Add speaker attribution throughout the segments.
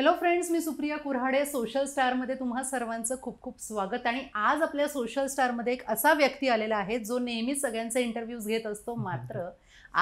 Speaker 1: Hello friends, मी Supriya Kurhade. Social स्टारमध्ये तुम्हा सर्वांचं खूप खूप स्वागत. आणि आज आपल्या सोशल स्टारमध्ये एक असा व्यक्ती आलेला आहे जो नेहमी सगळ्यांचे इंटरव्ह्यूज घेत असतो, मात्र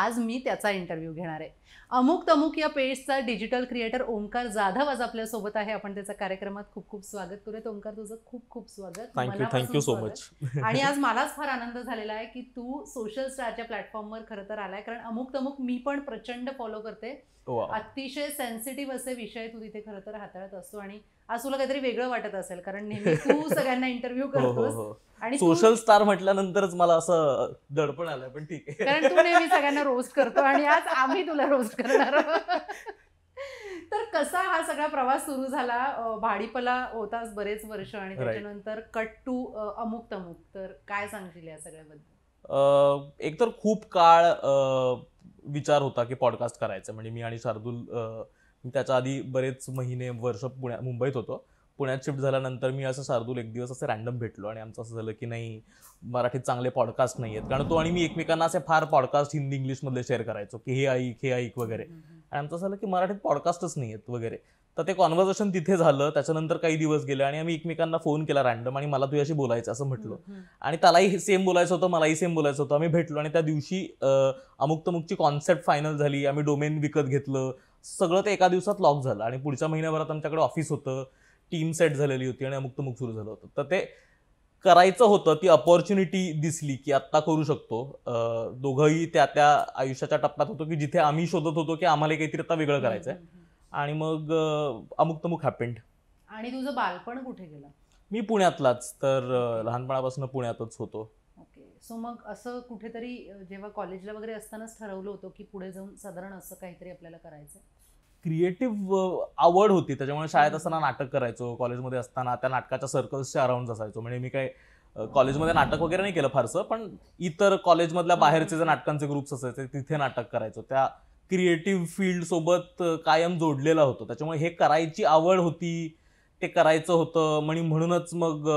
Speaker 1: आज मी त्याचा इंटरव्ह्यू घेणार आहे. अमुक तमुक या पेजचा डिजिटल क्रिएटर ओंकार जाधव आज आपल्यासोबत आहे. आपण त्याच्या कार्यक्रमात खूप खूप स्वागत करूयात. ओंकार, तुझं खूप खूप स्वागत.
Speaker 2: Thank you so much.
Speaker 1: आणि आज मलाच फार आनंद झालेला आहे की तू सोशल स्टारच्या प्लॅटफॉर्मवर खरं तर आलाय, कारण अमुक तमुक मी पण प्रचंड फॉलो करते. अतिशय सेन्सिटिव्ह असे विषय तू तिथे खरं तर हाताळत असतो. आणि आज तुला काहीतरी वेगळं वाटत असेल, कारण नेहमी तू सगळ्यांना इंटरव्ह्यू करतोस. आणि
Speaker 2: सोशल स्टार म्हटल्यानंतरच मला असं दडपण आलंय, पण ठीक आहे,
Speaker 1: कारण तू नेहमी सगळ्यांना रोस्ट करतो आणि आज आम्ही तुला रोस्ट करणार आहोत. तर कसा हा सगळा प्रवास सुरू झाला? भाडीपला होतास बरेच वर्ष आणि त्याच्यानंतर कट टू अमुक तमुक. तर काय सांगशील या सगळ्याबद्दल?
Speaker 2: एक तर खूप काळ विचार होता की पॉडकास्ट करायचं. म्हणजे मी आणि शार्दूल त्याच्या आधी बरेच महिने वर्ष मुंबईत होतो. पुण्यात शिफ्ट झाल्यानंतर मी असं शार्दूल एक दिवस असे रॅन्डम भेटलो आणि आमचं असं झालं की नाही, मराठीत चांगले पॉडकास्ट नाही आहेत. कारण तो आणि मी एकमेकांना असे फार पॉडकास्ट हिंदी इंग्लिशमधले शेअर करायचो की हे ऐक वगैरे. आणि आमचं झालं की मराठीत पॉडकास्टच नाही आहेत वगैरे. तर ते कॉन्व्हर्सेशन तिथे झालं. त्याच्यानंतर काही दिवस गेले आणि आम्ही एकमेकांना फोन केला रॅन्डम, आणि मला तुझ्याशी बोलायचं असं म्हटलं. आणि त्यालाही सेम बोलायचं होतं, मलाही सेम बोलायचं होतं. आम्ही भेटलो आणि त्या दिवशी अमुक तमुकची कॉन्सेप्ट फायनल झाली. आम्ही डोमेन विकत घेतलं. सगळं ते एका दिवसात लॉक झालं आणि पुढच्या महिन्याभरात आमच्याकडे ऑफिस होतं, टीम सेट झालेली होती आणि अमुक तमुक सुरू झालं होतं. तर ते करायचं होतं. ती अपॉर्च्युनिटी दिसली की आत्ता करू शकतो. दोघंही त्या आयुष्याच्या टप्प्यात होतो की जिथे आम्ही शोधत होतो की आम्हाला काहीतरी आता वेगळं करायचंय. आणि मग अमुक तमुक हॅपेंड.
Speaker 1: आणि तुझं बालपण कुठे गेलं?
Speaker 2: मी पुण्यातलाच, तर लहानपणापासून पुण्यातच होतो.
Speaker 1: ओके. सो मग असं कुठेतरी जेव्हा कॉलेजला वगैरे असतानाच ठरवलं होतं की पुढे जाऊन साधारण असं काहीतरी आपल्याला करायचं?
Speaker 2: क्रिएटिव्ह आवड होती, त्याच्यामुळे शाळेत असताना नाटक करायचो. कॉलेजमध्ये असताना त्या नाटकाच्या सर्कल्सच्या अराउंड असायचो. म्हणजे मी काय कॉलेजमध्ये नाटक वगैरे नाही केलं फारसं, पण इतर कॉलेजमधल्या बाहेरचे जे नाटकांचे ग्रुप्स असायचे तिथे नाटक करायचो. त्या क्रिएटिव्ह फील्ड सोबत कायम जोडलेला होतो. त्याच्यामुळे हे करायची आवड होती, ते करायचं होतं. म्हणूनच मग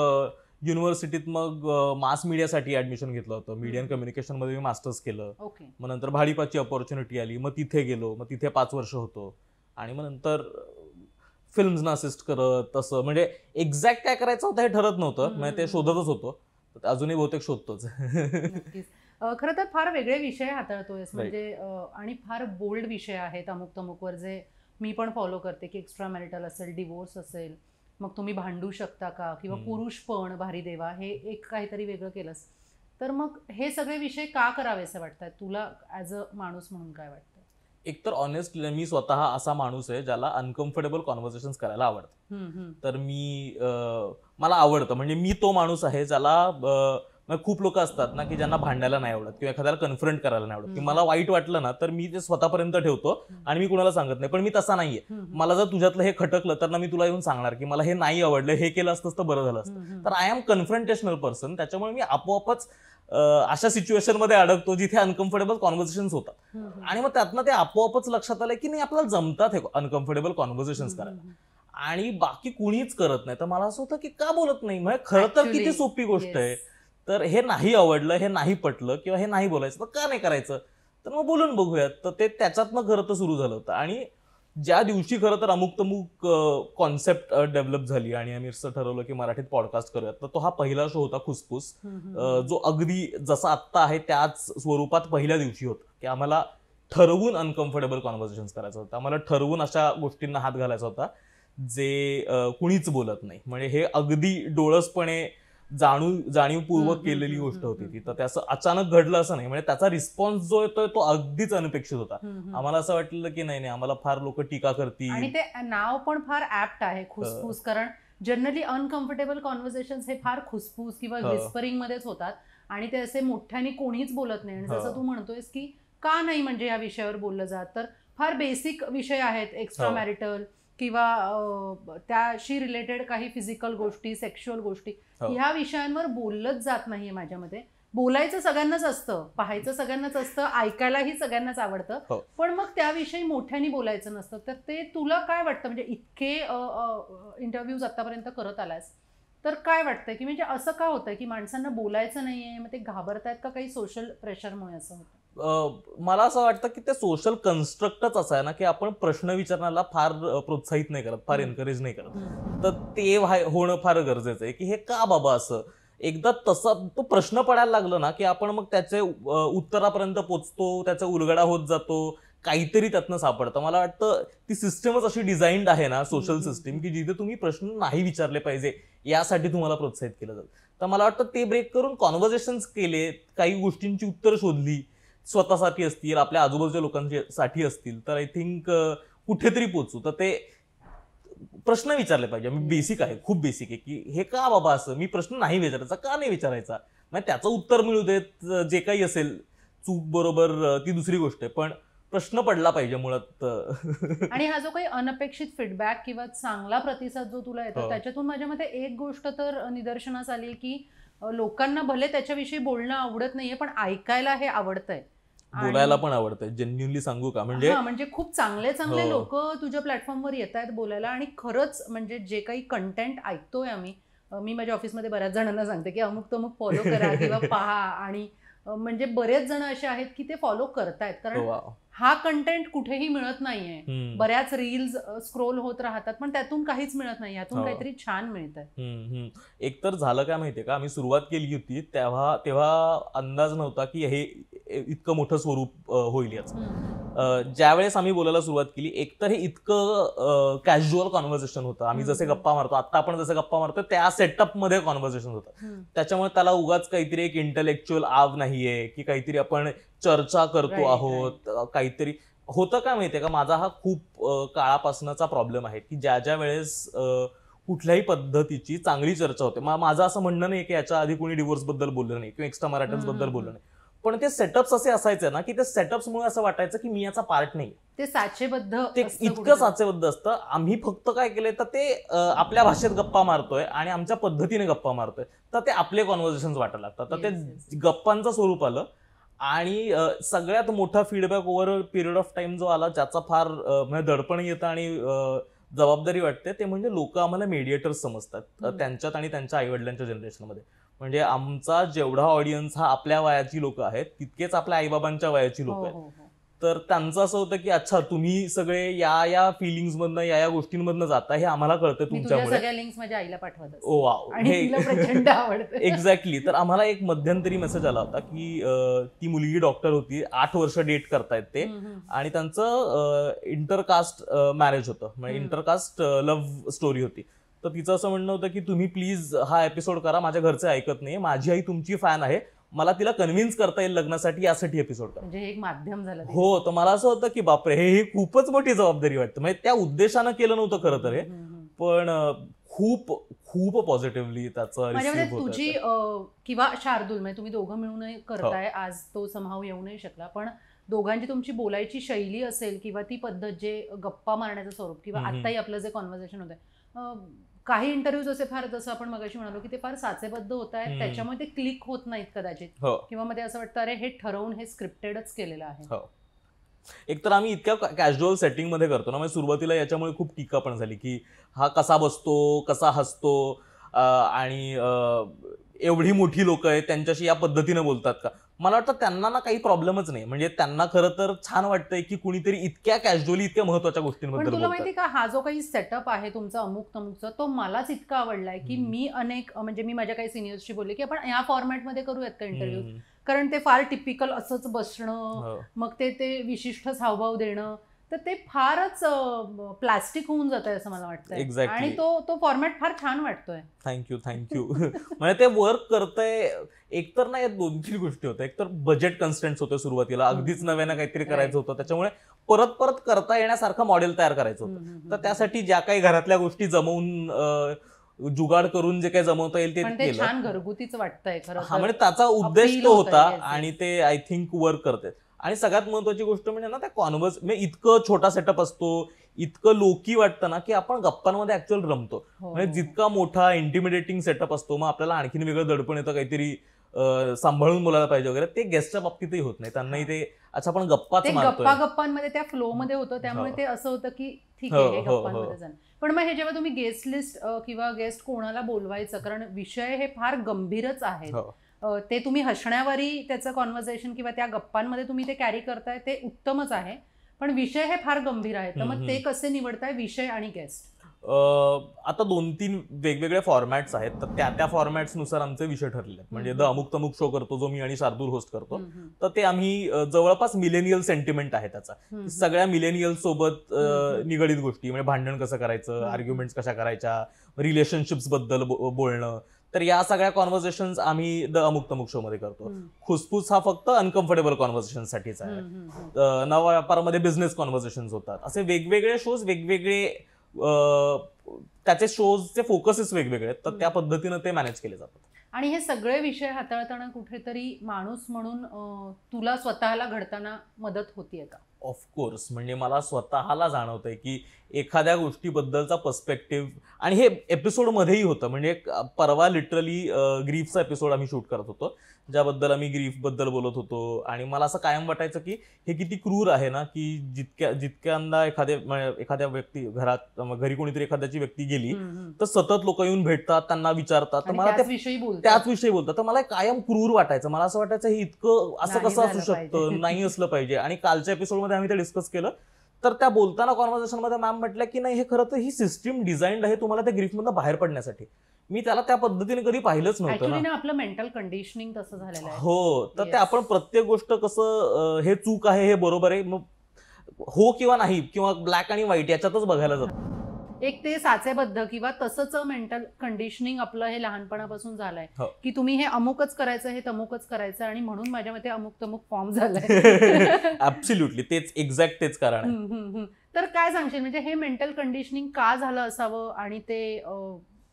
Speaker 2: युनिव्हर्सिटीत मग मास मीडियासाठी ऍडमिशन घेतलं होतं. मीडिया अँड कम्युनिकेशनमध्ये मी मास्टर्स केलं. मग नंतर भाडीपाची अपॉर्च्युनिटी आली, मग तिथे गेलो. मग तिथे 5 वर्ष होतो. आणि मग नंतर फिल्म्सना असिस्ट करत, तसं म्हणजे एक्झॅक्ट काय करायचं होतं हे ठरत नव्हतं. म्हणजे ते शोधतच होतो. अजूनही बहुतेक शोधतोच.
Speaker 1: खरं तर फार वेगळे विषय हाताळतोयस, म्हणजे आणि फार बोल्ड विषय आहेत अमुक तमुकवर, जे मी पण फॉलो करते की एक्स्ट्रा मॅरिटल असेल, डिवोर्स असेल, मग तुम्ही भांडू शकता का, किंवा पुरुष पण भारी देवा, हे एक काहीतरी वेगळं केलंस. तर मग हे सगळे विषय का करावे असं वाटतात तुला ॲज अ माणूस म्हणून? काय वाटतं?
Speaker 2: एक तर ऑनेस्टली मी स्वतः असा माणूस आहे ज्याला अनकम्फर्टेबल कॉन्व्हर्सेशन्स करायला आवडतं. तर मला आवडतं, म्हणजे मी तो माणूस आहे ज्याला खूप लोक असतात ना की ज्यांना भांडायला नाही आवडत किंवा एखाद्याला कन्फ्रंट करायला नाही आवडत. की मला वाईट वाटलं ना तर मी ते स्वतःपर्यंत ठेवतो आणि मी कुणाला सांगत नाही. पण मी तसा नाहीये. मला जर तुझ्यातलं हे खटकलं तर ना मी तुला येऊन सांगणार की मला हे नाही आवडलं, हे केलं असतं तर बरं झालं असतं. तर आय एम कन्फ्रंटेशनल पर्सन. त्याच्यामुळे मी आपोआपच अशा सिच्युएशन मध्ये अडकतो जिथे अनकम्फर्टेबल कॉन्व्हर्सेशन्स होतात. आणि मग त्यातनं ते आपोआपच लक्षात आलं की नाही, आपल्याला जमतात हे अनकम्फर्टेबल कॉन्व्हर्सेशन्स करायला. आणि बाकी कुणीच करत नाही. तर मला असं होतं की का बोलत नाही. म्हणजे खरं तर किती सोपी गोष्ट आहे. तर हे नाही आवडलं, हे नाही पटलं किंवा हे नाही बोलायचं, तर का नाही करायचं, तर मग बोलून बघूयात. तर ते त्याच्यातनं खरं तर सुरू झालं होतं. आणि ज्या दिवशी खरं तर अमुक तमुक कॉन्सेप्ट डेव्हलप झाली आणि आम्ही असं ठरवलं की मराठीत पॉडकास्ट करूयात, तर तो हा पहिला शो होता खुसफुस, जो अगदी जसा आत्ता आहे त्याच स्वरूपात पहिल्या दिवशी होता. की आम्हाला ठरवून अनकम्फर्टेबल कॉन्व्हर्सेशन्स करायचं होतं. आम्हाला ठरवून अशा गोष्टींना हात घालायचा होता जे कुणीच बोलत नाही. म्हणजे हे अगदी डोळसपणे जाणीवपूर्वक केलेली गोष्ट होती ती. तर त्याचं अचानक घडलं असं नाही. म्हणजे त्याचा रिस्पॉन्स जो येतोय तो अगदीच अनपेक्षित होता. आम्हाला असं वाटलं की नाही, आम्हाला फार लोक टीका करतील.
Speaker 1: आणि ते नाव पण फार ऍप्ट आहे, खुसफुस. कारण जनरली अनकम्फर्टेबल कॉन्व्हर्सेशन्स हे फार खुसफुस किंवा विस्परिंग मध्येच होतात आणि ते असे मोठ्याने कोणीच बोलत नाही. आणि जसं तू म्हणतोयस की का नाही म्हणजे या विषयावर बोललं जात, तर फार बेसिक विषय आहेत, एक्स्ट्रा मॅरिटल किंवा त्याशी रिलेटेड काही फिजिकल गोष्टी, सेक्शुअल गोष्टी, ह्या विषयांवर बोललंच जात नाहीये माझ्या मते. बोलायचं सगळ्यांनाच असतं, पाहायचं सगळ्यांनाच असतं, ऐकायलाही सगळ्यांनाच आवडतं, पण मग त्याविषयी मोठ्याने बोलायचं नसतं. तर ते तुला काय वाटतं, म्हणजे इतके इंटरव्ह्यूज आतापर्यंत करत आलास, तर काय वाटतंय की म्हणजे असं का होतंय की माणसांना बोलायचं नाहीये, मग ते घाबरतायत का काही सोशल प्रेशरमुळे असं होतं?
Speaker 2: मला असं वाटतं की ते सोशल कन्स्ट्रक्टच असं आहे ना की आपण प्रश्न विचारण्याला फार प्रोत्साहित नाही करत, फार एनकरेज नाही करत. तर ते होणं फार गरजेचं आहे की हे का बाबा असं. एकदा तसा तो प्रश्न पडायला लागला ना की आपण मग त्याचे उत्तरापर्यंत पोचतो, त्याचा उलगडा होत जातो, काहीतरी त्यातनं सापडतं. मला वाटतं ती सिस्टमच अशी डिझाईन्ड आहे ना, सोशल सिस्टीम, की जिथे तुम्ही प्रश्न नाही विचारले पाहिजे यासाठी तुम्हाला प्रोत्साहित केलं जातं. तर मला वाटतं ते ब्रेक करून कॉन्व्हर्सेशन्स केले, काही गोष्टींची उत्तर शोधली, स्वतःसाठी असतील, आपल्या आजूबाजूच्या लोकांसाठी असतील, तर आय थिंक कुठेतरी पोचू. तर ते प्रश्न विचारले पाहिजे. मी बेसिक आहे, खूप बेसिक आहे, की हे का बाबा असं, मी प्रश्न नाही विचारायचा, का नाही विचारायचा, म्हणजे त्याचं उत्तर मिळू देत, जे काही असेल चूक बरोबर ती दुसरी गोष्ट आहे, पण प्रश्न पडला पाहिजे मुळात.
Speaker 1: आणि हा जो काही अनपेक्षित फीडबॅक किंवा चांगला प्रतिसाद जो तुला येतो त्याच्यातून माझ्या मते एक गोष्ट तर निदर्शनास आली की लोकांना भले त्याच्याविषयी बोलणं आवडत नाहीये पण ऐकायला हे आवडतंय,
Speaker 2: बोलायला पण आवडतंय. जेन्युइनली सांगू का, म्हणजे
Speaker 1: खूप चांगले चांगले लोक तुझ्या प्लॅटफॉर्मवर येत आहेत बोलायला. आणि खरंच म्हणजे जे काही कंटेंट ऐकतोय मी माझ्या ऑफिसमध्ये बऱ्याच जणांना सांगते की अमुक तमुक फॉलो करा किंवा पहा. आणि म्हणजे बरेच जण असे आहेत की ते फॉलो करतायत, कारण हा कंटेंट कुठेही मिळत नाहीये. बऱ्याच रील्स स्क्रोल होत राहतात पण त्यातून काहीच मिळत नाही, यातून काहीतरी छान मिळतंय.
Speaker 2: एकतर झालं काय माहितीये का, आम्ही सुरुवात केली होती तेव्हा अंदाज नव्हता की हे इतकं मोठं स्वरूप होईल याचं. ज्यावेळेस आम्ही बोलायला सुरुवात केली, एकतर हे इतकं कॅज्युअल कॉन्व्हर्सेशन होतं. आम्ही जसे गप्पा मारतो आता, आपण जसे गप्पा मारतो त्या सेटअप मध्ये कॉन्व्हर्सेशन होतं. त्याच्यामुळे त्याला उगाच काहीतरी एक इंटेलेक्च्युअल आव नाहीये की काहीतरी आपण चर्चा करतो आहोत. काहीतरी होतं काय माहितीये का, माझा हा खूप काळापासूनचा प्रॉब्लेम आहे की ज्या वेळेस कुठल्याही पद्धतीची चांगली चर्चा होते, माझं असं म्हणणं नाही की याच्या आधी कोणी डिव्होर्स बद्दल बोललं नाही किंवा एक्स्ट्रा मराठन्स बद्दल बोललं नाही, पण ते सेटअप्स असे असायचे ना की त्या सेटअप्समुळे असं वाटायचं की मी याचा पार्ट नाही.
Speaker 1: ते साचेबद्ध,
Speaker 2: ते इतकं साचेबद्ध असतं. आम्ही फक्त काय केलंय तर ते आपल्या भाषेत गप्पा मारतोय आणि आमच्या पद्धतीने गप्पा मारतोय, तर ते आपले कॉन्व्हर्सेशन वाटायला लागतात. तर ते गप्पांचं स्वरूप आलं. आणि सगळ्यात मोठा feedback over period of time जो आला, ज्याचा फार म्हणजे दडपण येतं आणि जबाबदारी वाटते, ते म्हणजे लोक आम्हाला मेडिएटर्स समजतात त्यांच्यात आणि त्यांच्या आईवडिलांच्या जनरेशनमध्ये. म्हणजे आमचा जेवढा ऑडियन्स हा आपल्या वयाची लोक आहेत, तितकेच आपल्या आईबाबांच्या वयाची लोक आहेत. तर त्यांचं असं होतं की अच्छा, तुम्ही सगळे या फिलिंग्स मधनं, या गोष्टींमधनं जाता, हे आम्हाला कळतं तुमच्यामुळे.
Speaker 1: सगळ्या लिंक्स माझ्या आईला पाठवत.
Speaker 2: ओ वाव,
Speaker 1: प्रचंड आवडतं.
Speaker 2: एक्झॅक्टली. तर आम्हाला एक मध्यंतरी मेसेज आला होता की ती मुलगी डॉक्टर होती, 8 वर्ष डेट करतायत ते, आणि त्यांचं इंटरकास्ट मॅरेज होतं, म्हणजे इंटरकास्ट लव्ह स्टोरी होती. तर तिचं असं म्हणणं होतं की तुम्ही प्लीज हा एपिसोड करा, माझ्या घरचे ऐकत नाही, माझी आई तुमची फॅन आहे, मला तिला कन्व्हिन्स करता येईल लग्नासाठी, यासाठी एपिसोड करा.
Speaker 1: म्हणजे एक माध्यम झालं.
Speaker 2: हो. तर मला असं होतं की बापरे, हे खूपच मोठी जबाबदारी वाटतं. म्हणजे त्या उद्देशानं केलं नव्हतं खरं तर हे, पण खूप खूप पॉझिटिव्हली त्याचं
Speaker 1: तुझी किंवा शार्दूल, म्हणजे तुम्ही दोघं मिळून करताय. आज तो समहाव येऊ नाही शकला, पण दोघांची तुमची बोलायची शैली असेल किंवा ती पद्धत, जे गप्पा मारण्याचं स्वरूप, किंवा आत्ताही आपलं जे कॉन्व्हर्सेशन होतंय, काही इंटरव्ह्यूज असे फार, जसं आपण मगाशी म्हणालो की ते फार साचेबद्ध होत आहेत, त्याच्यामुळे ते क्लिक होत नाहीत कदाचित, किंवा मध्ये असं वाटतं अरे हे ठरवून हे स्क्रिप्टेडच केलेलं आहे.
Speaker 2: एकतर आम्ही इतक्या कॅज्युअल सेटिंग मध्ये करतो ना, म्हणजे सुरुवातीला याच्यामुळे खूप टीका पण झाली की हा कसा बसतो, कसा हसतो, आणि एवढी मोठी लोक आहेत त्यांच्याशी या पद्धतीने बोलतात का. मला वाटतं त्यांना ना काही प्रॉब्लेमच नाही, म्हणजे त्यांना खरं तर छान वाटतंय की कुणीतरी इतक्या कॅज्युअली इतक्या महत्वाच्या गोष्टींबद्दल बोलतंय.
Speaker 1: तुला माहिती का, हा जो काही सेटअप आहे तुमचा अमुक तमुकचा, तो मलाच इतका आवडलाय की मी म्हणजे मी माझ्या काही सिनियर्सशी बोलले की आपण या फॉर्मॅटमध्ये करूयात का इंटरव्ह्यू, कारण ते फार टिपिकल असंच बसणं, मग ते विशिष्ट हावभाव देणं, तर ते फारच प्लास्टिक होऊन जात आहे असं मला वाटतं. आणि तो फॉर्मॅट फार छान वाटतोय.
Speaker 2: थँक्यू. म्हणजे ते वर्क करतंय. एकतर ना, या 2-3 गोष्टी होत्या. एकतर बजेट कन्स्ट्रेंट्स होते सुरुवातीला, अगदीच नव्यानं काहीतरी करायचं होतं, त्याच्यामुळे परत करता येण्यासारखं मॉडेल तयार करायचं होतं. तर त्यासाठी ज्या काही घरातल्या गोष्टी जमवून जुगाड करून जे काही जमवता येईल ते केलं.
Speaker 1: छान घरगुतीच वाटतंय खरं.
Speaker 2: म्हणजे त्याचा उद्देश तो होता आणि ते आय थिंक वर्क करते. आणि सगळ्यात महत्वाची गोष्ट म्हणजे ना, त्या म्हणजे इतकं छोटा सेटअप असतो, इतकं लोकी वाटतं ना की आपण गप्पांमध्ये ऍक्च्युअल रमतो. म्हणजे जितका मोठा इंटिमिडेटिंग सेटअप असतो, मग आपल्याला आणखीन वेगळं दडपण येतं, काहीतरी सांभाळून बोलायला पाहिजे वगैरे, ते गेस्टच्या बाबतीतही होत नाही. त्यांनाही ते अच्छा आपण गप्पाच मारतोय,
Speaker 1: गप्पांमध्ये त्या फ्लो मध्ये होतं, त्यामुळे ते असं होतं की ठीक आहे गप्पांमध्ये जाणं. पण मग हे जेव्हा तुम्ही गेस्ट लिस्ट किंवा गेस्ट कोणाला बोलवायचं, कारण विषय हे फार गंभीरच आहेत, ते तुम्ही हसण्यावरी त्याचं कॉन्व्हर्सेशन किंवा त्या गप्पांमध्ये तुम्ही ते कॅरी करताय ते उत्तमच आहे, पण विषय हे फार गंभीर आहेत, तर मग ते कसे निवडताय विषय आणि गेस्ट?
Speaker 2: आता 2-3 वेगवेगळे फॉर्मॅट्स आहेत, तर त्या फॉर्मॅट्सनुसार आमचे विषय ठरलेले आहेत. म्हणजे द अमुक तमुक शो करतो जो मी आणि शार्दूल होस्ट करतो, तर ते आम्ही जवळपास मिलेनियल सेंटिमेंट आहे त्याचा. सगळ्या मिलेनियल सोबत निगडीत गोष्टी, म्हणजे भांडण कसं करायचं, आर्ग्युमेंट्स कशा करायच्या, रिलेशनशिप्स बद्दल बोलणं, तर या सगळ्या कॉन्व्हर्सेशन्स आम्ही द अमुक तमुक शो मध्ये करतो. खुसफुस हा फक्त अनकम्फर्टेबल कॉन्व्हर्सेशन साठीच आहे. नवा व्यापारामध्ये बिझनेस कॉन्व्हर्सेशन्स होतात. असे वेगवेगळे शोज, वेगवेगळे त्याचे शोजचे फोकसेस वेगवेगळे आहेत, तर त्या पद्धतीनं ते मॅनेज केले जातात.
Speaker 1: आणि हे सगळे विषय हाताळताना कुठेतरी माणूस म्हणून तुला स्वतःला घडताना मदत होतीये का?
Speaker 2: ऑफकोर्स, म्हणजे मला स्वतःला जाणवतंय की एखाद्या गोष्टीबद्दलचा पर्स्पेक्टिव्ह, आणि हे एपिसोडमध्येही होतं. म्हणजे परवा लिटरली ग्रीफचा एपिसोड आम्ही शूट करत होतो, ज्याबद्दल आम्ही ग्रीफ बद्दल बोलत होतो, आणि मला असं कायम वाटायचं की हे किती क्रूर आहे ना, की जितक्यांदा एखाद्या व्यक्ती घरी कोणीतरी एखाद्याची व्यक्ती गेली तर सतत लोक येऊन भेटतात, त्यांना विचारतात, तर मला त्याच विषयी बोलतात, तर मला कायम क्रूर वाटायचं. मला असं वाटायचं हे इतकं असं कसं असू शकतं, नाही असलं पाहिजे. आणि कालच्या एपिसोडमध्ये आम्ही ते डिस्कस केलं, तर त्या बोलताना कॉन्व्हर्सेशन मध्ये मॅम म्हटलं की नाही, हे खरं तर ही सिस्टीम डिझाईन्ड आहे तुम्हाला त्या ग्रीफमधून बाहेर पडण्यासाठी. मी त्याला त्या पद्धतीने कधी पाहिलंच नव्हतं ना.
Speaker 1: आपलं मेंटल कंडिशनिंग तसं झालेलं आहे.
Speaker 2: हो, तर ते आपण प्रत्येक गोष्ट कसं हे चूक आहे, हे बरोबर आहे, मग हो किंवा नाही, किंवा ब्लॅक आणि व्हाईट याच्यातच बघायला जातो.
Speaker 1: एक ते साचेबद्ध किंवा तसंच मेंटल कंडिशनिंग आपलं हे लहानपणापासून झालंय की तुम्ही हे अमुकच करायचं, हे तमुकच करायचं, आणि म्हणून माझ्या मते अमुक तमुक फॉर्म झालाय.
Speaker 2: ऍब्सोल्युटली तेच, एक्झॅक्ट तेच कारण आहे.
Speaker 1: तर काय सांगशील, म्हणजे हे मेंटल कंडिशनिंग का झालं असावं, आणि ते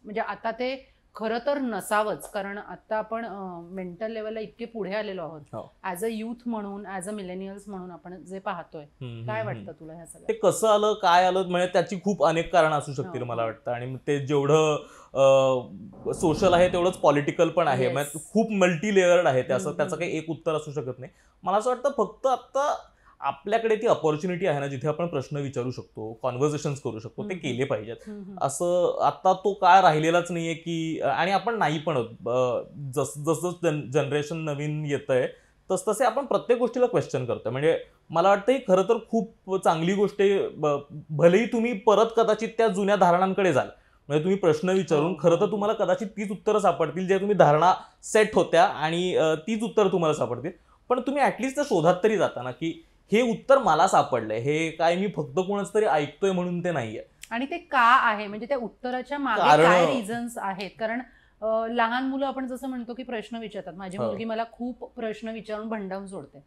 Speaker 1: म्हणजे आता ते खरं तर नसावंच, कारण आता आपण मेंटल लेवलला इतके पुढे आलेलो आहोत ऍज अ युथ म्हणून, ऍज अ मिलेनियल्स म्हणून आपण जे पाहतोय. काय वाटतं तुला ह्या सगळं?
Speaker 2: ते कसं आलं, काय आलं, म्हणजे त्याची खूप अनेक कारणं असू शकतील मला वाटतं. आणि ते जेवढं सोशल आहे तेवढंच पॉलिटिकल पण आहे, म्हणजे खूप मल्टी लेअर्ड आहे ते. असं त्याचं काही एक उत्तर असू शकत नाही. मला असं वाटतं फक्त आता आपल्याकडे ती अपॉर्च्युनिटी आहे ना, जिथे आपण प्रश्न विचारू शकतो, कॉन्व्हर्सेशन्स करू शकतो, ते केले पाहिजेत. असं आता तो काळ राहिलेलाच नाहीये की, आणि आपण नाही पण, जसं जनरेशन नवीन येतंय तसतसे आपण प्रत्येक गोष्टीला क्वेश्चन करतोय. म्हणजे मला वाटतं ही खरं तर खूप चांगली गोष्ट आहे. भलेही तुम्ही परत कदाचित त्या जुन्या धारणांकडे जाल, म्हणजे तुम्ही प्रश्न विचारून खरं तर तुम्हाला कदाचित तीच उत्तरं सापडतील जे तुम्ही धारणा सेट होत्या, आणि तीच उत्तरं तुम्हाला सापडतील. पण तुम्ही ऍटलिस्ट त्या शोधात तरी जाता ना, की हे उत्तर मला सापडलंय, हे काय मी फक्त कोणाच तरी ऐकतोय म्हणून ते नाहीये.
Speaker 1: आणि ते का आहे, म्हणजे त्या उत्तराच्या मागे काय रिझन्स आहेत. कारण लहान मुलं आपण जसं म्हणतो की प्रश्न विचारतात. माझी मुलगी मला खूप प्रश्न विचारून भंडावून सोडते.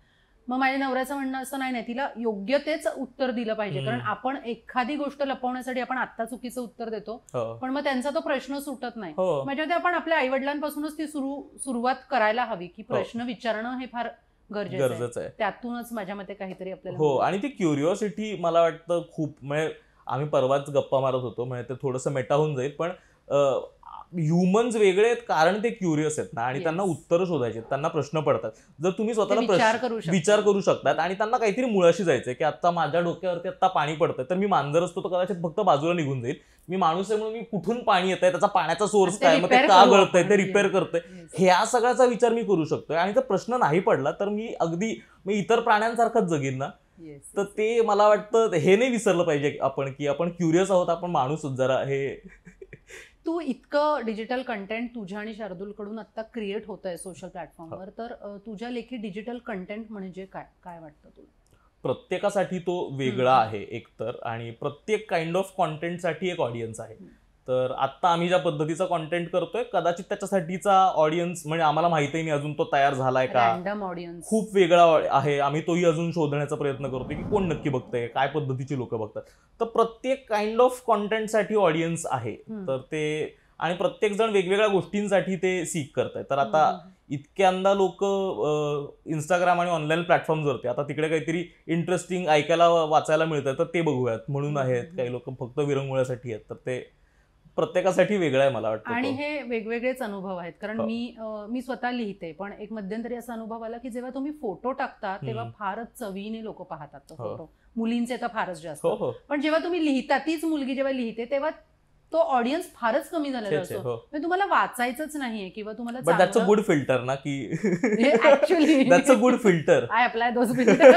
Speaker 1: मग माझ्या नवऱ्याचं म्हणणं असं नाही, तिला योग्य तेच उत्तर दिलं पाहिजे. कारण आपण एखादी गोष्ट लपवण्यासाठी आपण आता चुकीचं उत्तर देतो, पण मग त्यांचा तो प्रश्न सुटत नाही. म्हणजे आपण आपल्या आई वडिलांपासूनच ती सुरुवात करायला हवी, की प्रश्न विचारणं हे फार गरजेचं आहे. त्यातूनच माझ्या मते काहीतरी आपल्याला.
Speaker 2: हो, आणि ती क्युरिओसिटी मला वाटतं खूप, म्हणजे आम्ही परवाच गप्पा मारत होतो, म्हणजे ते थोडंसं मेटा होऊन जाईल, पण ह्युमन्स वेगळे आहेत कारण ते क्युरियस आहेत ना, आणि त्यांना उत्तरं शोधायचे, त्यांना प्रश्न पडतात. जर तुम्ही स्वतःला विचार करू शकतात, आणि त्यांना काहीतरी मुळाशी जायचंय की आता माझ्या डोक्यावरती आता पाणी पडतंय, तर मी मांजर असतो तर कदाचित फक्त बाजूला निघून जाईल. मी माणूस आहे म्हणून मी कुठून पाणी येतंय, त्याचा पाण्याचा सोर्स काय, मग ते का गळतंय, ते रिपेअर करतंय, ह्या सगळ्याचा विचार मी करू शकतोय. आणि जर प्रश्न नाही पडला तर मी इतर प्राण्यांसारखाच जगीन ना. तर ते मला वाटतं हे नाही विसरलं पाहिजे आपण, की आपण क्युरियस आहोत, आपण माणूस जरा हे.
Speaker 1: तू इतकं डिजिटल कंटेंट तुझ्या आणि शार्दूलकडून आता क्रिएट होत आहे सोशल प्लॅटफॉर्मवर, तर तुझ्या लेखी डिजिटल कंटेंट म्हणजे काय वाटतं तुला?
Speaker 2: प्रत्येकासाठी तो वेगळा आहे एकतर, आणि प्रत्येक काइंड ऑफ कॉन्टेंटसाठी एक ऑडियन्स आहे. तर आता आम्ही ज्या पद्धतीचा कॉन्टेंट करतोय, कदाचित त्याच्यासाठीचा ऑडियन्स म्हणजे आम्हाला माहितीही नाही अजून तो तयार झालाय का, खूप वेगळा आहे. आम्ही तोही अजून शोधण्याचा प्रयत्न करतोय की कोण नक्की बघतंय, काय पद्धतीची लोक बघतात. तर प्रत्येक काइंड ऑफ कॉन्टेंटसाठी ऑडियन्स आहे. तर ते, आणि प्रत्येक जण वेगवेगळ्या गोष्टींसाठी ते सीक करताय. तर आता इतक्यांदा लोक इंस्टाग्राम आणि ऑनलाईन प्लॅटफॉर्मवरती, आता तिकडे काहीतरी इंटरेस्टिंग ऐकायला वाचायला मिळतं तर ते बघूयात म्हणून आहेत. काही लोक फक्त विरंगुळ्यासाठी आहेत. तर ते प्रत्येकासाठी वेगळं आहे मला वाटतं.
Speaker 1: आणि हे वेगवेगळेच अनुभव आहेत. कारण मी स्वतः लिहिते, पण एक मध्यंतरी असा अनुभव आला की जेव्हा तुम्ही फोटो टाकता तेव्हा फारच चवीने लोक पाहतात तो फोटो. मुलींचे तर फारच जास्त. पण जेव्हा तुम्ही लिहिता, तीच मुलगी जेव्हा लिहिते तेव्हा तो ऑडियन्स फारच कमी झालेला
Speaker 2: छे,
Speaker 1: असतो.
Speaker 2: हो.
Speaker 1: म्हणजे तुम्हाला वाचायचंच नाहीये किंवा तुम्हाला
Speaker 2: but that's a good filter ना की
Speaker 1: actually
Speaker 2: that's a good filter.
Speaker 1: I apply those filter.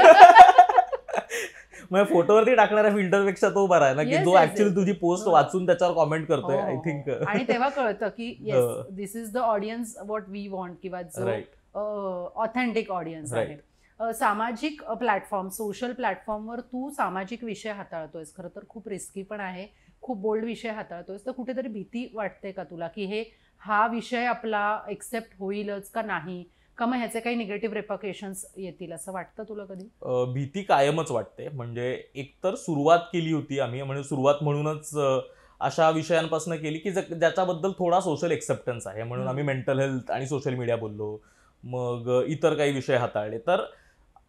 Speaker 2: म्हणजे फोटोवरती टाकणाऱ्या फिल्टर पेक्षा तो बरा आहे ना, की
Speaker 1: Yes,
Speaker 2: जो
Speaker 1: yes,
Speaker 2: ऍक्च्युअली
Speaker 1: yes.
Speaker 2: तुझी पोस्ट
Speaker 1: हो.
Speaker 2: वाचून त्याच्यावर कॉमेंट करतोय.
Speaker 1: हो,
Speaker 2: आय
Speaker 1: हो,
Speaker 2: थिंक
Speaker 1: हो. आणि तेव्हा कळतं की yes this is the audience what we want किंवा जो
Speaker 2: राईट.
Speaker 1: ऑथेंटिक ऑडियन्स आहे. सामाजिक प्लॅटफॉर्म, सोशल प्लॅटफॉर्मवर तू सामाजिक विषय हाताळतोयस, खरं तर खूप रिस्की पण आहे, खूप बोल्ड विषय हाताळतोयस, तर कुठेतरी भीती वाटते का तुला की हा विषय आपला एक्सेप्ट होईलच का नाही, का मग ह्याचे काही निगेटिव्ह रिपरकेशन्स येतील असं वाटतं तुला कधी?
Speaker 2: भीती कायमच वाटते. म्हणजे एकतर सुरुवात केली होती आम्ही, म्हणजे सुरुवात म्हणूनच अशा विषयांपासून केली की ज्याच्याबद्दल थोडा सोशल एक्सेप्टन्स आहे, म्हणून आम्ही मेंटल हेल्थ आणि सोशल मीडिया बोललो, मग इतर काही विषय हाताळले. तर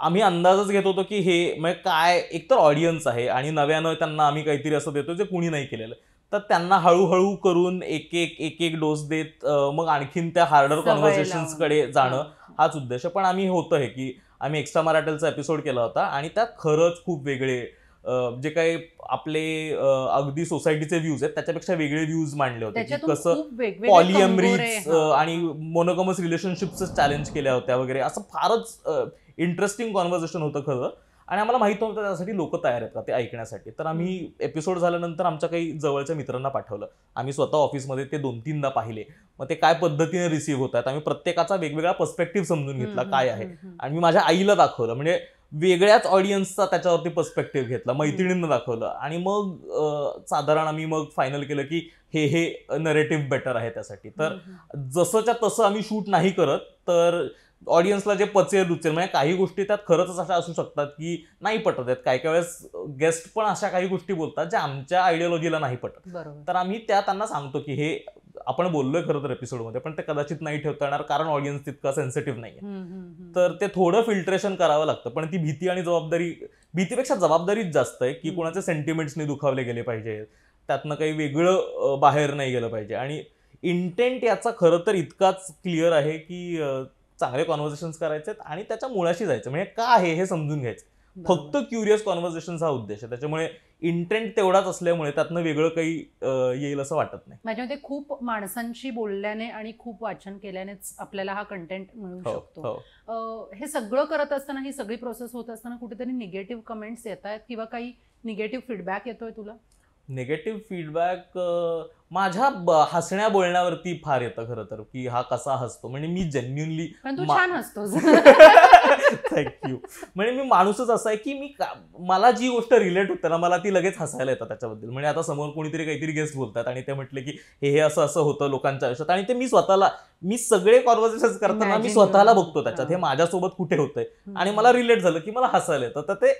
Speaker 2: आम्ही अंदाजच घेत होतो की हे म्हणजे काय, एकतर ऑडियन्स आहे आणि नव्यानं त्यांना आम्ही काहीतरी असं देतो जे कुणी नाही केलेलं, तर त्यांना हळूहळू करून एक एक डोस देत मग आणखीन त्या हार्डर
Speaker 1: सवय
Speaker 2: कॉन्व्हर्सेशन्सकडे
Speaker 1: लावून.
Speaker 2: जाणं,
Speaker 1: हां.
Speaker 2: हाच उद्देश. पण आम्ही होतं हे की आम्ही एक्स्ट्रा मराठलचा एपिसोड केला होता आणि त्यात खरंच खूप वेगळे जे काही आपले अगदी सोसायटीचे व्ह्यूज आहेत त्याच्यापेक्षा वेगळे व्ह्यूज मांडले होते, की
Speaker 1: त्याच्यातून
Speaker 2: कसं
Speaker 1: खूप वेगवेगळे
Speaker 2: पॉलिएमरीज
Speaker 1: कंगोरे,
Speaker 2: आणि मोनोगमस रिलेशनशिप्स चॅलेंज केल्या होत्या वगैरे, असं फारच इंटरेस्टिंग कॉन्व्हर्सेशन होतं खरं. आणि आम्हाला माहित नव्हतं त्यासाठी लोक तयार आहेत का ते ऐकण्यासाठी. तर आम्ही एपिसोड झाल्यानंतर आमच्या काही जवळच्या मित्रांना पाठवलं. आम्ही स्वतः ऑफिसमध्ये ते 2-3दा पाहिले. मग ते काय पद्धतीने रिसीव्ह होत आहेत, आम्ही प्रत्येकाचा वेगवेगळा पर्स्पेक्टिव्ह समजून घेतला काय आहे. आणि मी माझ्या आईला दाखवलं, म्हणजे वेगळ्याच ऑडियन्सचा त्याच्यावरती पर्स्पेक्टिव्ह घेतला, मैत्रिणींना दाखवलं. आणि मग साधारण आम्ही मग फायनल केलं की हे नरेटिव्ह बेटर आहे त्यासाठी. तर जसंच्या तसं आम्ही शूट नाही करत, तर ऑडियन्सला जे पचेल रुचेल, म्हणजे काही गोष्टी त्यात खरंच अशा असू शकतात की नाही पटत आहेत. काही काही वेळेस गेस्ट पण अशा काही गोष्टी बोलतात ज्या आमच्या आयडियोलॉजीला नाही पटत. तर आम्ही त्यांना सांगतो की हे आपण बोललोय खरं तर एपिसोडमध्ये, पण ते कदाचित नाही ठेवता येणार कारण ऑडियन्स तितका सेन्सिटिव्ह नाहीये. तर ते थोडं फिल्ट्रेशन करावं लागतं. पण ती भीती आणि जबाबदारी, भीतीपेक्षा जबाबदारीच जास्त आहे की कोणाचे सेंटिमेंट्सनी दुखावले गेले पाहिजे, त्यातनं काही वेगळं बाहेर नाही गेलं पाहिजे. आणि इंटेंट याचा खरं तर इतकाच क्लिअर आहे की चांगले कॉन्व्हर्सेशन्स करायचे आणि त्याच्या मुळाशी जायचं, म्हणजे का आहे हे समजून घ्यायचं. फक्त क्युरियस कॉन्व्हर्सेशन्स हा उद्देश आहे. त्याच्यामुळे इंटेंट तेवढाच असल्यामुळे त्यातनं वेगळं काही येईल असं वाटत नाही.
Speaker 1: माझ्या मते खूप माणसांशी बोलल्याने आणि खूप वाचन केल्यानेच आपल्याला हा कंटेंट मिळू शकतो. हे सगळं करत असताना, ही सगळी प्रोसेस होत असताना कुठेतरी निगेटिव्ह कमेंट्स येत आहेत किंवा काही निगेटिव्ह फीडबॅक येतोय तुला?
Speaker 2: निगेटिव्ह फीडबॅक माझ्या हसण्या बोलण्यावरती फार येतं खरं तर, की हा कसा हसतो. म्हणजे मी जेन्युनली,
Speaker 1: पण तू छान हसतोस.
Speaker 2: थँक्यू. म्हणजे मी माणूसच असा आहे की मला जी गोष्ट रिलेट होते ना, मला ती लगेच हसायला येतं त्याच्याबद्दल. म्हणजे आता समोर कोणीतरी काहीतरी गेस्ट बोलतात आणि ते म्हटले की हे असं असं होतं लोकांच्या आयुष्यात, आणि ते मी सगळे कॉन्व्हर्सेशन करताना मी स्वतःला बघतो त्याच्यात, हे माझ्यासोबत कुठे होतंय आणि मला रिलेट झालं की मला हसायला येतं. तर ते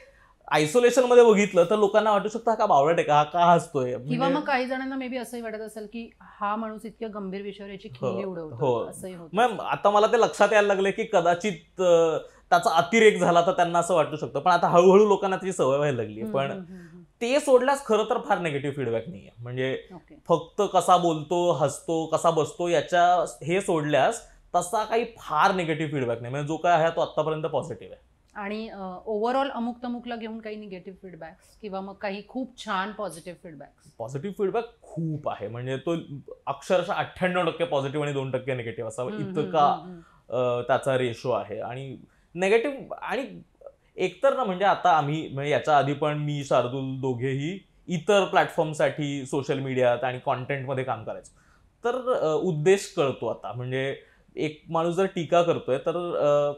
Speaker 2: आयसोलेशन मध्ये बघितलं तर लोकांना वाटू शकतं का बावळट आहे का, का हसतोय.
Speaker 1: किंवा मग काही जणांना मे बी असंही वाटत असेल की हा माणूस इतक्या गंभीर विषयावर याची खिल्ली उडवतो, असंही होतं.
Speaker 2: मग आता मला ते लक्षात यायला लागले की कदाचित त्याचा अतिरेक झाला तर त्यांना असं वाटू शकतं, पण आता हळूहळू लोकांना त्याची सवय व्हायला लागली. पण ते सोडल्यास खरं तर फार निगेटिव्ह फीडबॅक नाहीये. म्हणजे फक्त कसा बोलतो, हसतो, कसा बसतो हे सोडल्यास तसा काही फार निगेटिव्ह फीडबॅक नाही. म्हणजे जो काय आहे तो आतापर्यंत पॉझिटिव्ह आहे.
Speaker 1: आणि ओव्हरऑल अमुक तमुकला घेऊन काही निगेटिव्ह फीडबॅक किंवा मग काही खूप छान पॉझिटिव्ह फीडबॅक?
Speaker 2: पॉझिटिव्ह फीडबॅक खूप आहे. म्हणजे तो अक्षरशः 98% पॉझिटिव्ह आणि 2% निगेटिव्ह असा इतका त्याचा रेशो आहे. आणि निगेटिव्ह आणि एकतर ना, म्हणजे आता आम्ही याच्या आधी पण मी शार्दूल दोघेही इतर प्लॅटफॉर्मसाठी सोशल मीडियात आणि कॉन्टेंटमध्ये काम करायचो. तर उद्देश कळतो आता. म्हणजे एक माणूस जर टीका करतोय तर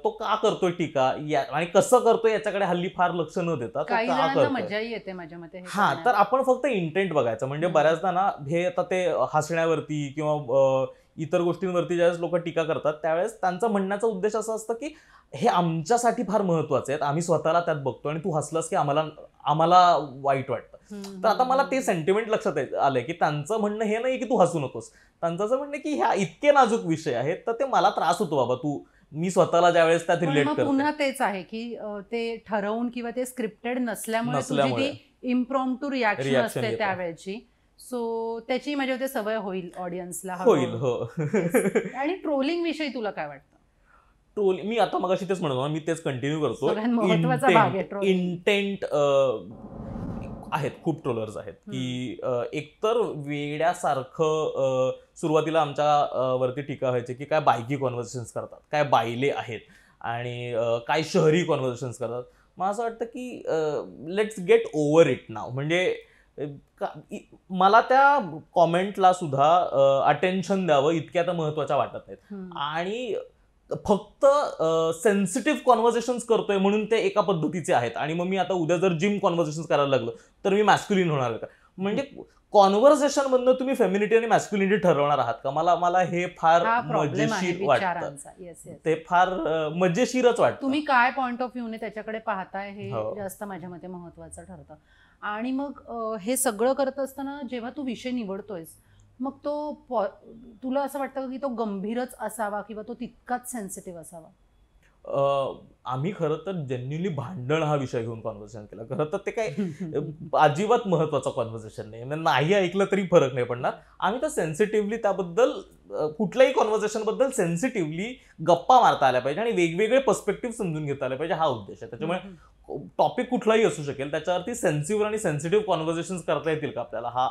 Speaker 2: तो का करतोय टीका आणि कसं करतोय याच्याकडे हल्ली फार लक्ष न देता
Speaker 1: काही जणांना मजाही येते माझ्या मते.
Speaker 2: हा, तर आपण फक्त इंटेंट बघायचं. म्हणजे बऱ्याचदा ना, हे आता ते हसण्यावरती किंवा इतर गोष्टींवरती ज्यावेळेस लोक टीका करतात त्यावेळेस त्यांचं म्हणण्याचा उद्देश असं असतं की हे आमच्यासाठी फार महत्वाचे आहेत, आम्ही स्वतःला त्यात बघतो आणि तू हसलास की आम्हाला वाईट वाटतं. तर आता मला ते सेंटिमेंट लक्षात आलंय की त्यांचं म्हणणं हे नाही की तू हसू नकोस, त्यांचं असं म्हणणं की ह्या इतके नाजूक विषय आहेत तर ते मला त्रास होतो बाबा, मी स्वतःला ज्यावेळेस त्यात रिलेट करतो.
Speaker 1: पुन्हा तेच आहे की ते ठरवून किंवा ते स्क्रिप्टेड नसल्यामुळे तुझी ती इम्प्रॉम्प्टू रिॲक्शन असते त्यावेळेची. सो त्याची माझ्या मते सवय होईल ऑडियन्सला.
Speaker 2: होईल. हो.
Speaker 1: आणि ट्रोलिंग विषयी तुला काय वाटतं?
Speaker 2: मी आता मगाशी तेच म्हणतो, मी तेच कंटिन्यू करतो.
Speaker 1: महत्त्वाचा भाग आहे ट्रोलिंग.
Speaker 2: इंटेंट आहेत, खूप ट्रोलर्स आहेत की एकतर वेड्यासारखं सुरुवातीला आमच्या वरती टीका व्हायची की काय बायकी कॉन्व्हर्सेशन्स करतात, काय बायले आहेत आणि काय शहरी कॉन्व्हर्सेशन्स करतात. मला असं वाटतं की लेट्स गेट ओव्हर इट नाव. म्हणजे मला त्या कॉमेंटला सुद्धा अटेन्शन द्यावं इतक्या तर महत्वाच्या वाटत नाहीत. आणि फक्त सेन्सिटिव्ह कॉन्व्हर्सेशन्स करतोय म्हणून ते एका पद्धतीचे आहेत आणि मग मी आता उद्या जर जिम कॉन्व्हर्सेशन्स करायला लागलो तर मी मॅस्क्युलिन होणार का? म्हणजे कॉन्व्हर्सेशन मधनं तुम्ही फेमिनिटी आणि मॅस्क्युलिनिटी ठरवणार आहात का? मला हे फार मजेशीर वाटतं. ते फार मजेशीरच वाटतं.
Speaker 1: तुम्ही काय पॉइंट ऑफ व्ह्यूने त्याच्याकडे पाहताय हे जास्त माझ्या मते महत्वाचं ठरतं. आणि मग हे सगळं करत असताना जेव्हा तू विषय निवडतोयस मग तो तुला असं वाटतं की तो गंभीरच असावा किंवा तो तितकाच सेन्सिटिव्ह असावा?
Speaker 2: आम्ही खरं तर जेन्युअनली भांडण हा विषय घेऊन कॉन्व्हर्सेशन केलं. खरं तर ते काही अजिबात महत्वाचं कॉन्व्हर्सेशन नाही. नाही ऐकलं तरी फरक नाही पडणार. आम्ही तर सेन्सिटिव्हली त्याबद्दल कुठल्याही कॉन्व्हर्सेशन बद्दल सेन्सिटिव्हली गप्पा मारता आल्या पाहिजे आणि वेगवेगळे पर्स्पेक्टिव्ह समजून घेता आले पाहिजे, हा उद्देश आहे. त्याच्यामुळे टॉपिक कुठलाही असू शकेल त्याच्यावरती सेन्सिटिव्ह आणि सेन्सिटिव्ह कॉन्व्हर्सेशन करता येतील का आपल्याला, हा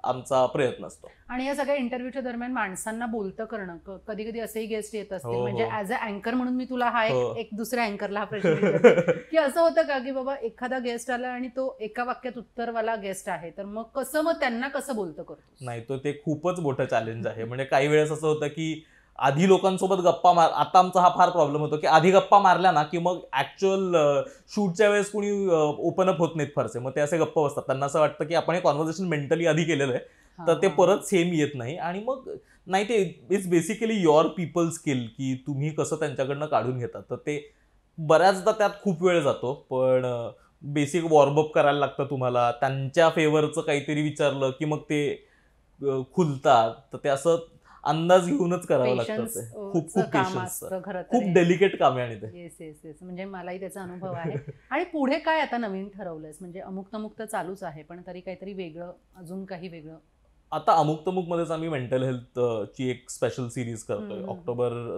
Speaker 2: आमचा प्रयत्न असतो.
Speaker 1: आणि या सगळ्या इंटरव्ह्यूच्या दरम्यान माणसांना बोलतं करणं, कधी कधी असेही गेस्ट येत असतील, म्हणजे ऍज अ अँकर म्हणून मी तुला हा एक दुसऱ्या अँकरला हा प्रश्न विचारते की असं होतं का की बाबा एखादा गेस्ट आला आणि तो एका वाक्यात उत्तरवाला गेस्ट आहे, तर मग त्यांना कसं बोलतं करतो?
Speaker 2: नाही, तो ते खूपच मोठं चॅलेंज आहे. म्हणजे काही वेळेस असं होतं की आधी लोकांसोबत गप्पा मार, आता आमचा हा फार प्रॉब्लेम होतो की आधी गप्पा मारल्या ना की मग ऍक्च्युअल शूटच्या वेळेस कुणी ओपन अप होत नाहीत फारसे. मग ते असे गप्पा बसतात. त्यांना असं वाटतं की आपण हे कॉन्व्हर्सेशन मेंटली आधी केलेलं आहे, तर ते परत सेम येत नाही. आणि मग नाही, ते it's basically your people skill की तुम्ही कसं त्यांच्याकडनं काढून घेतात. तर ते बऱ्याचदा त्यात खूप वेळ जातो. पण बेसिक वॉर्मअप करायला लागतं तुम्हाला. त्यांच्या फेवरचं काहीतरी विचारलं की मग ते खुलतात. तर ते असं अंदाज घेऊनच करावं लागतं. खूप पेशन्स, खूप डेलिकेट काम आहे. आणि ते
Speaker 1: येस म्हणजे मलाही त्याचा अनुभव आहे. आणि पुढे काय आता नवीन ठरवलंयस? म्हणजे अमुक तमुक तर चालूच आहे, पण तरी काहीतरी वेगळं, अजून काही वेगळं?
Speaker 2: आता अमुक तमुक मध्येच आम्ही मेंटल हेल्थ ची एक स्पेशल सिरीज करतोय.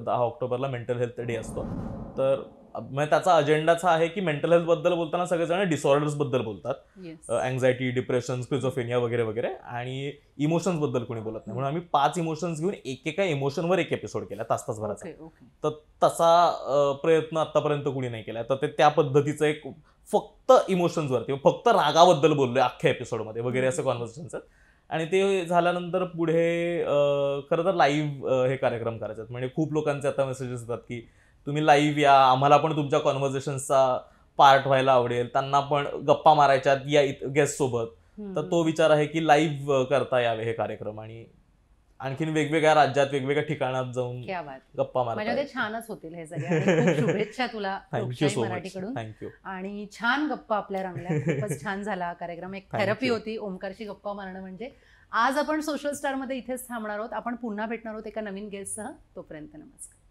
Speaker 2: 10 ऑक्टोबरला मेंटल हेल्थ डे असतो. तर म्हणजे त्याचा अजेंडाच आहे की मेंटल हेल्थ बद्दल बोलताना सगळेजण डिसऑर्डर्स बद्दल बोलतात, अँझायटी, डिप्रेशन, स्किझोफ्रेनिया वगैरे वगैरे, आणि इमोशन्स बद्दल कोणी बोलत नाही. म्हणून आम्ही 5 इमोशन्स घेऊन एकेका इमोशनवर एक एपिसोड केला, तास-तासभराचा. तर तसा प्रयत्न आतापर्यंत कुणी नाही केला. तर ते त्या पद्धतीचं एक फक्त इमोशन्सवरती, फक्त रागाबद्दल बोललोय अख्ख्या एपिसोडमध्ये वगैरे असे कॉन्व्हर्सेशन्स आहेत. आणि ते झाल्यानंतर पुढे खरं तर लाईव्ह हे कार्यक्रम करायचे आहेत. म्हणजे खूप लोकांचे आता मेसेजेस येतात की तुम्ही लाईव्ह या, आम्हाला पण तुमच्या कॉन्व्हर्सेशन्सचा पार्ट व्हायला आवडेल, त्यांना पण गप्पा मारायच्यात या गेस्ट सोबत. तर तो विचार आहे की लाईव्ह करता यावे हे कार्यक्रम आणि आणखीन वेगवेगळ्या राज्यात, वेगवेगळ्या ठिकाणात जाऊन गप्पा मारता.
Speaker 1: छानच होतील हे सगळे. शुभेच्छा तुला मराठीकडून.
Speaker 2: थँक्यू.
Speaker 1: आणि छान गप्पा आपल्या रंगल्या, खूपच छान झाला कार्यक्रम. एक थेरपी होती ओमकारशी गप्पा मारणं म्हणजे. आज आपण सोशल स्टार मध्ये इथेच थांबणार आहोत. आपण पुन्हा भेटणार आहोत एका नवीन गेस्टसह. तोपर्यंत नमस्कार.